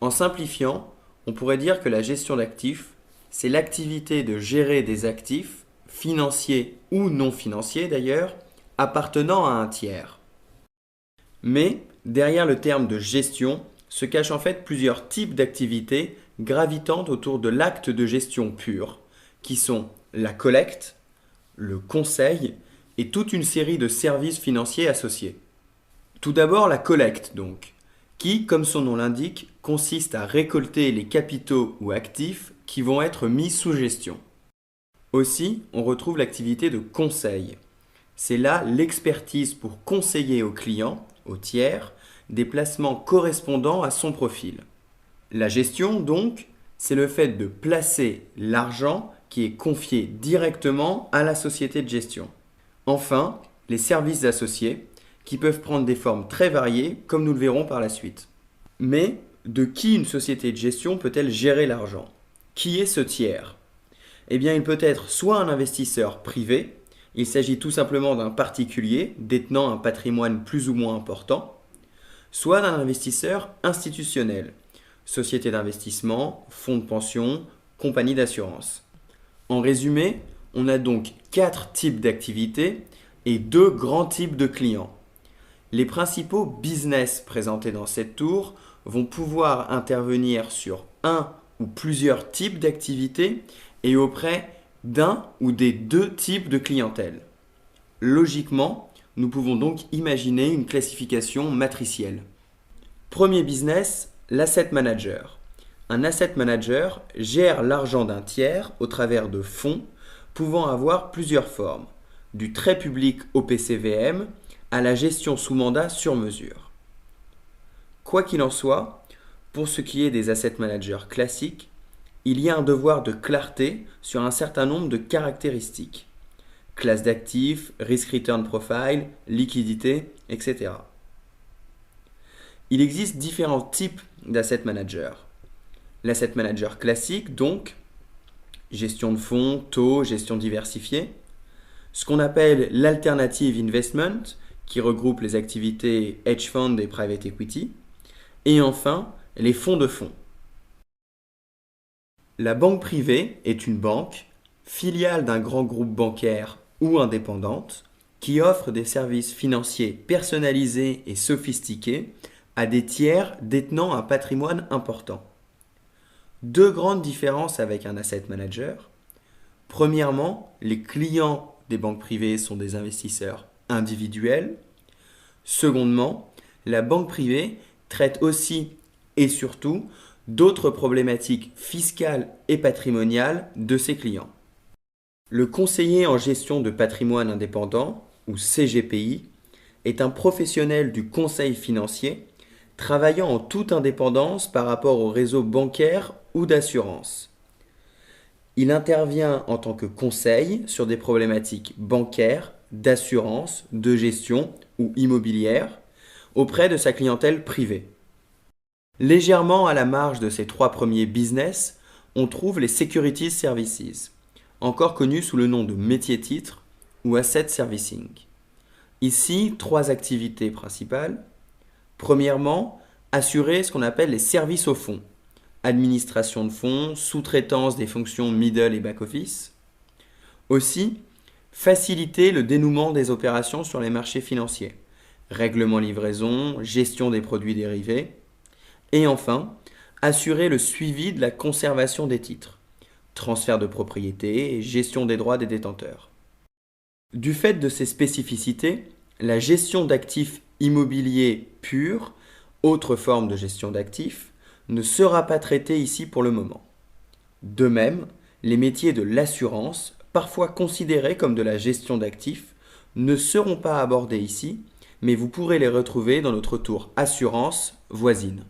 En simplifiant, on pourrait dire que la gestion d'actifs, c'est l'activité de gérer des actifs, financiers ou non financiers d'ailleurs, appartenant à un tiers. Mais derrière le terme de gestion se cachent en fait plusieurs types d'activités gravitant autour de l'acte de gestion pur, qui sont la collecte, le conseil et toute une série de services financiers associés. Tout d'abord la collecte donc, qui, comme son nom l'indique, consiste à récolter les capitaux ou actifs qui vont être mis sous gestion. Aussi, on retrouve l'activité de conseil. C'est là l'expertise pour conseiller au client, au tiers, des placements correspondant à son profil. La gestion, donc, c'est le fait de placer l'argent qui est confié directement à la société de gestion. Enfin, les services associés, qui peuvent prendre des formes très variées, comme nous le verrons par la suite. Mais de qui une société de gestion peut-elle gérer l'argent? Qui est ce tiers? Eh bien, il peut être soit un investisseur privé, il s'agit tout simplement d'un particulier détenant un patrimoine plus ou moins important, soit d'un investisseur institutionnel, société d'investissement, fonds de pension, compagnie d'assurance. En résumé, on a donc 4 types d'activités et 2 grands types de clients. Les principaux business présentés dans cette tour vont pouvoir intervenir sur un ou plusieurs types d'activités et auprès d'un ou des 2 types de clientèle. Logiquement, nous pouvons donc imaginer une classification matricielle. Premier business, l'asset manager. Un asset manager gère l'argent d'un tiers au travers de fonds pouvant avoir plusieurs formes, du très public au PCVM à la gestion sous mandat sur mesure. Quoi qu'il en soit, pour ce qui est des asset managers classiques, il y a un devoir de clarté sur un certain nombre de caractéristiques. Classe d'actifs, risk return profile, liquidité, etc. Il existe différents types d'asset managers. L'asset manager classique, donc, gestion de fonds, taux, gestion diversifiée. Ce qu'on appelle l'alternative investment, qui regroupe les activités hedge fund et private equity. Et enfin, les fonds de fonds. La banque privée est une banque, filiale d'un grand groupe bancaire ou indépendante, qui offre des services financiers personnalisés et sophistiqués à des tiers détenant un patrimoine important. 2 grandes différences avec un asset manager. Premièrement, les clients des banques privées sont des investisseurs individuels. Secondement, la banque privée traite aussi et surtout d'autres problématiques fiscales et patrimoniales de ses clients. Le conseiller en gestion de patrimoine indépendant, ou CGPI, est un professionnel du conseil financier travaillant en toute indépendance par rapport au réseau bancaire ou d'assurance. Il intervient en tant que conseil sur des problématiques bancaires, d'assurance, de gestion ou immobilière auprès de sa clientèle privée. Légèrement à la marge de ces 3 premiers business, on trouve les Securities Services, encore connus sous le nom de métier-titre ou Asset Servicing. Ici, 3 activités principales. Premièrement, assurer ce qu'on appelle les services au fonds, administration de fonds, sous-traitance des fonctions middle et back-office. Aussi, faciliter le dénouement des opérations sur les marchés financiers, règlement livraison, gestion des produits dérivés. Et enfin, assurer le suivi de la conservation des titres, transfert de propriété et gestion des droits des détenteurs. Du fait de ces spécificités, la gestion d'actifs immobiliers purs, autre forme de gestion d'actifs, ne sera pas traitée ici pour le moment. De même, les métiers de l'assurance, parfois considérés comme de la gestion d'actifs, ne seront pas abordés ici, mais vous pourrez les retrouver dans notre tour assurance voisine.